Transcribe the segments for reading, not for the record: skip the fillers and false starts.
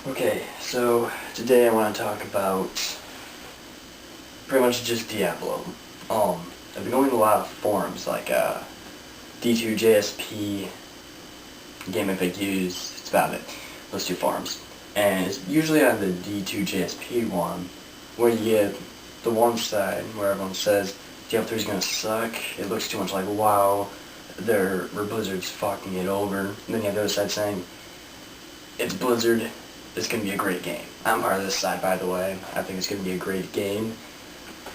Okay, so today I want to talk about pretty much just Diablo. I've been going to a lot of forums like D2JSP, Game FAQs, it's about it, those two forums. And it's usually on the D2JSP one where you get the one side where everyone says Diablo 3 is going to suck, it looks too much like WoW, Blizzard's fucking it over. And then you have the other side saying, it's Blizzard, it's going to be a great game. I'm part of this side, by the way. I think it's going to be a great game.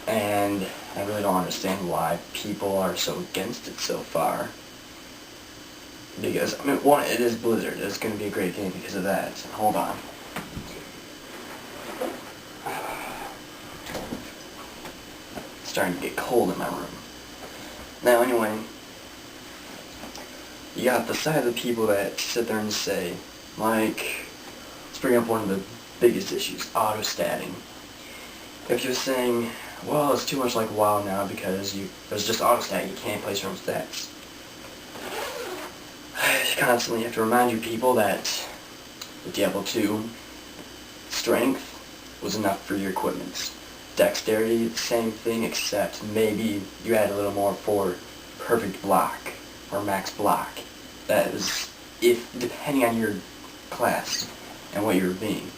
And I really don't understand why people are so against it so far. Because, I mean, one, it is Blizzard. It's going to be a great game because of that. Hold on. It's starting to get cold in my room. Now, anyway, you got the side of the people that sit there and say, like, let's bring up one of the biggest issues, auto-statting. If you're saying, well, it's too much like WoW now because there's just auto-stat, you can't place your own stats. You constantly have to remind you people that with Diablo 2, strength was enough for your equipment. Dexterity, same thing, except maybe you add a little more for perfect block or max block. That is, if depending on your class and what you're being.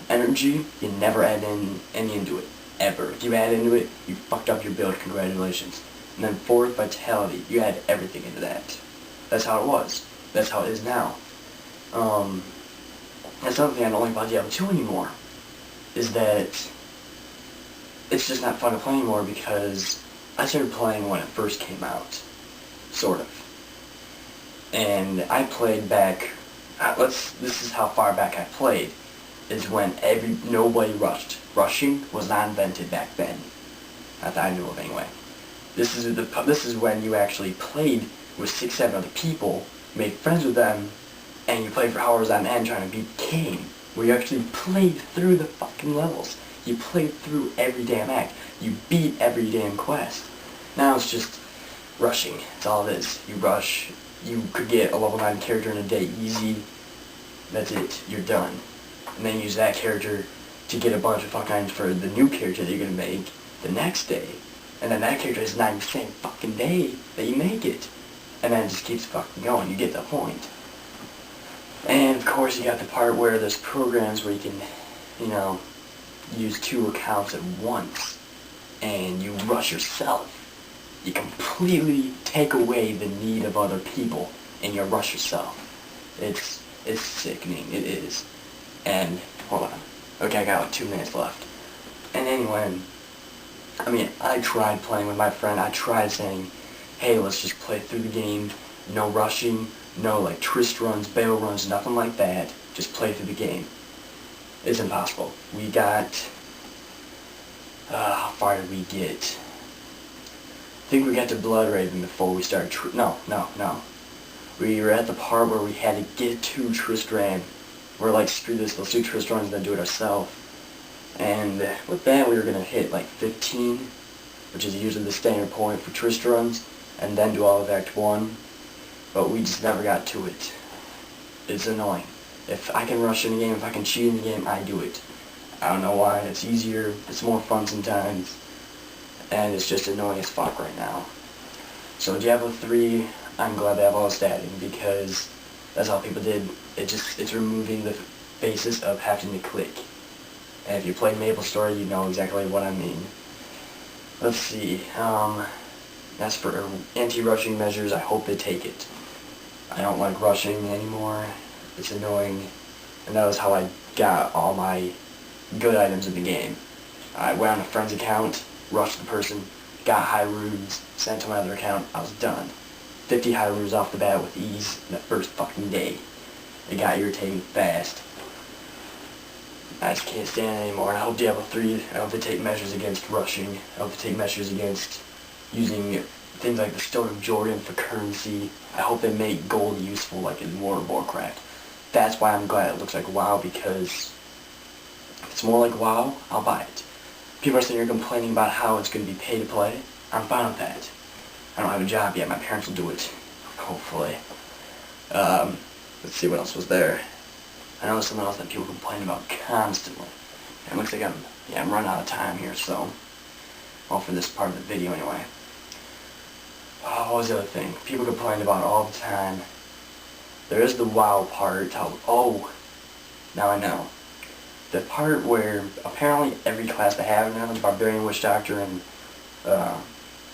Energy, you never add in any into it, ever. If you add into it, you fucked up your build, congratulations. And then fourth, vitality, you add everything into that. That's how it was. That's how it is now. That's another thing I don't like about Diablo 2 anymore, is that it's just not fun to play anymore because I started playing when it first came out, sort of. And I played back, this is how far back I played, is when nobody rushed. Rushing was not invented back then. Not that I knew of anyway. This is when you actually played with 6, 7 other people, made friends with them, and you played for hours on end trying to beat King, where you actually played through the fucking levels. You played through every damn act. You beat every damn quest. Now it's just rushing. That's all it is. You rush. You could get a level 9 character in a day easy. That's it. You're done. And then use that character to get a bunch of fucking items for the new character that you're going to make the next day. And then that character is not even the same fucking day that you make it. And then it just keeps fucking going. You get the point. And of course you got the part where there's programs where you can, use 2 accounts at once. And you rush yourself. You completely take away the need of other people and you rush yourself. It's sickening. It is. And, hold on. Okay, I got like 2 minutes left. And anyway, I tried playing with my friend. I tried saying, hey, let's just play through the game. No rushing. No, like, Trist runs, Bale runs, nothing like that. Just play through the game. It's impossible. We got... how far did we get? I think we got to Blood Raven before we started... No. We were at the part where we had to get to Tristram. We're like, screw this, let's do Trist runs and then do it ourselves. And with that, we were going to hit like 15, which is usually the standard point for Trist runs, and then do all of Act 1. But we just never got to it. It's annoying. If I can rush in the game, if I can cheat in the game, I do it. I don't know why. It's easier, it's more fun sometimes, and it's just annoying as fuck right now. So Diablo 3, I'm glad they have all statting because that's all people did. It's removing the basis of having to click. And if you play MapleStory, you know exactly what I mean. Let's see. As for anti-rushing measures, I hope they take it. I don't like rushing anymore. It's annoying. And that was how I got all my good items in the game. I went on a friend's account, rushed the person, got high runes, sent to my other account, I was done. 50 high runes off the bat with ease in the first fucking day. It got irritating fast. I just can't stand it anymore. And I hope Diablo 3, I hope they take measures against rushing. I hope they take measures against using things like the Stone of Jordan for currency. I hope they make gold useful like in World of Warcraft. That's why I'm glad it looks like WoW, because if it's more like WoW, I'll buy it. People are sitting here complaining about how it's going to be pay to play. I'm fine with that. I don't have a job yet. My parents will do it. Hopefully. Let's see what else was there. I know something else that people complain about constantly. And it looks like I'm running out of time here, so, well, for this part of the video anyway. Oh, what was the other thing? People complain about all the time. There is the WoW part. Oh, now I know. The part where apparently every class they have now, Barbarian, Witch Doctor, and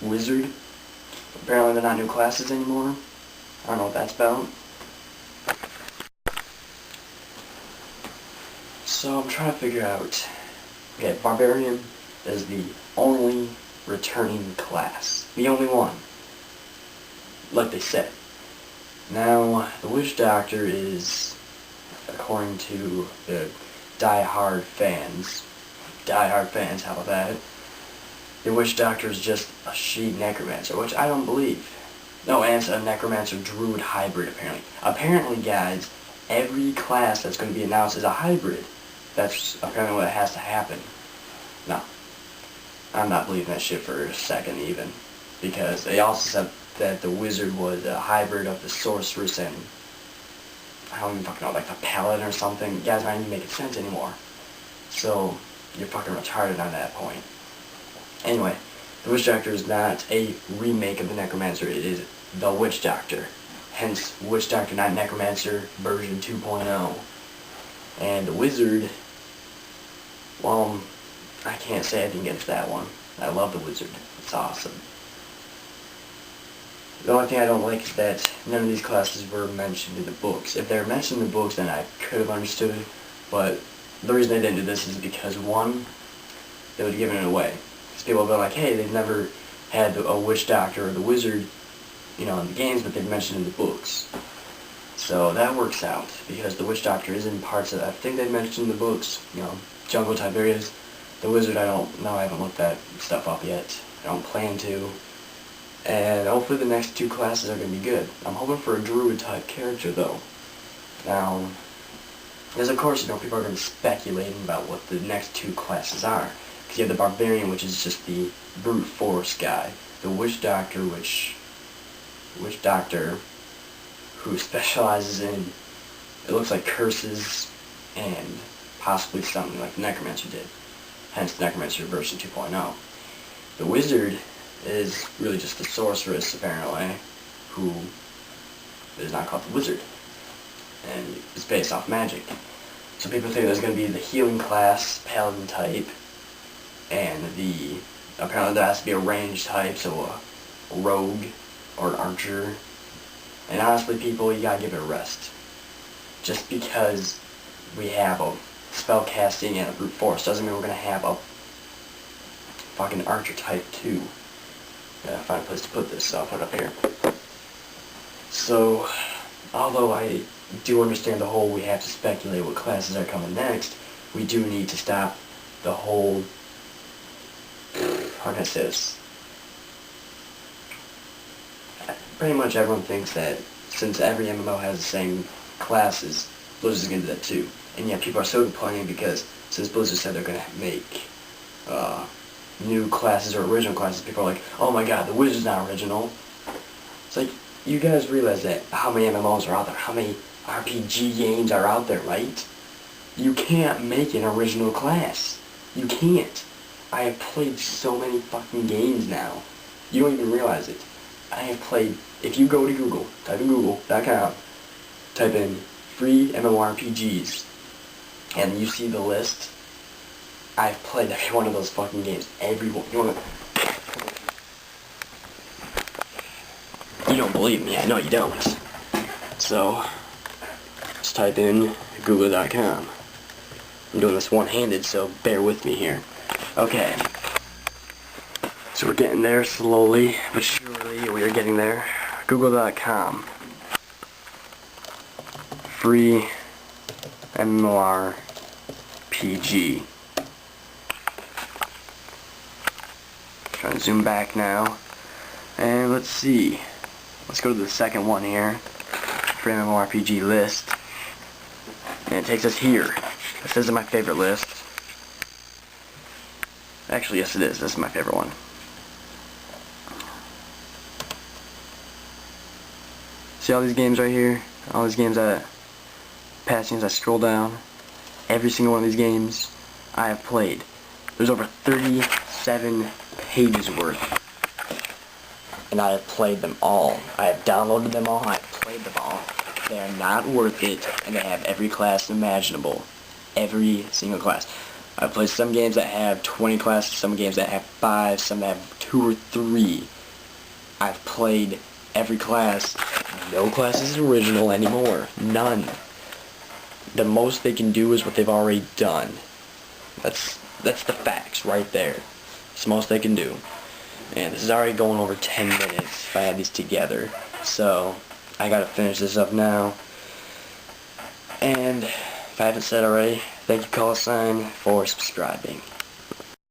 Wizard, apparently they're not new classes anymore. I don't know what that's about. So I'm trying to figure out. Okay, Barbarian is the only returning class. The only one. Like they said. Now, the Witch Doctor is, according to the die-hard fans, how about that? The Witch Doctor is just a she-necromancer, which I don't believe. No, and it's a necromancer-druid hybrid, apparently. Apparently, guys, every class that's going to be announced is a hybrid. That's apparently what has to happen. No. I'm not believing that shit for a second, even. Because they also said that the wizard was a hybrid of the sorceress and I don't even fucking know, like the paladin or something. You guys aren't even making sense anymore. So, you're fucking retarded on that point. Anyway, the Witch Doctor is not a remake of the Necromancer, it is the Witch Doctor. Hence, Witch Doctor, not Necromancer, version 2.0. And the Wizard, well, I can't say anything against that one. I love the Wizard. It's awesome. The only thing I don't like is that none of these classes were mentioned in the books. If they were mentioned in the books, then I could have understood it. But the reason they didn't do this is because, one, they would have given it away. Because people would be like, hey, they've never had a Witch Doctor or the Wizard, you know, in the games, but they've mentioned in the books. So that works out, because the Witch Doctor is in parts of, I think they mentioned in the books, you know, jungle type areas. The Wizard, I don't know, I haven't looked that stuff up yet. I don't plan to. And hopefully the next two classes are going to be good. I'm hoping for a druid type character though. Now, because of course, you know, people are going to be speculating about what the next two classes are. Because you have the Barbarian, which is just the brute force guy. The Witch Doctor, who specializes in, it looks like curses and possibly something like the Necromancer did. Hence the Necromancer version 2.0. The Wizard is really just the sorceress, apparently, who is not called the Wizard. And it's based off magic. So people think there's going to be the healing class, paladin type, and apparently there has to be a range type, so a rogue or an archer. And honestly, people, you gotta give it a rest. Just because we have a spell casting and a brute force doesn't mean we're gonna have a fucking archer type too. Gotta find a place to put this, so I'll put it up here. So, although I do understand the whole we have to speculate what classes are coming next, we do need to stop the whole, how can I say this? Pretty much everyone thinks that since every MMO has the same classes, Blizzard's going to do that too. And yet people are so complaining because since Blizzard said they're going to make new classes or original classes, people are like, oh my god, the Wizard's not original. It's like, you guys realize that how many MMOs are out there, how many RPG games are out there, right? You can't make an original class. You can't. I have played so many fucking games now. You don't even realize it. I have played, if you go to Google, type in google.com, type in free MMORPGs, and you see the list, I've played every one of those fucking games. Every one. You don't believe me, I know you don't. So, just type in google.com. I'm doing this one-handed, so bear with me here. Okay. So we're getting there slowly, but surely we are getting there. Google.com. Free MMORPG. Trying to zoom back now. And let's see. Let's go to the second one here. Free MMORPG list. And it takes us here. This isn't my favorite list. Actually, yes it is. This is my favorite one. See all these games right here? All these games that passing as I scroll down. Every single one of these games I have played. There's over 37 pages worth. And I have played them all. I have downloaded them all. I have played them all. They are not worth it, and they have every class imaginable. Every single class. I've played some games that have 20 classes, some games that have 5, some that have 2 or 3. I've played every class. No class is original anymore. None. The most they can do is what they've already done. That's the facts right there. It's the most they can do. And this is already going over 10 minutes if I add these together. So, I gotta finish this up now. And, if I haven't said already, thank you, call sign, for subscribing.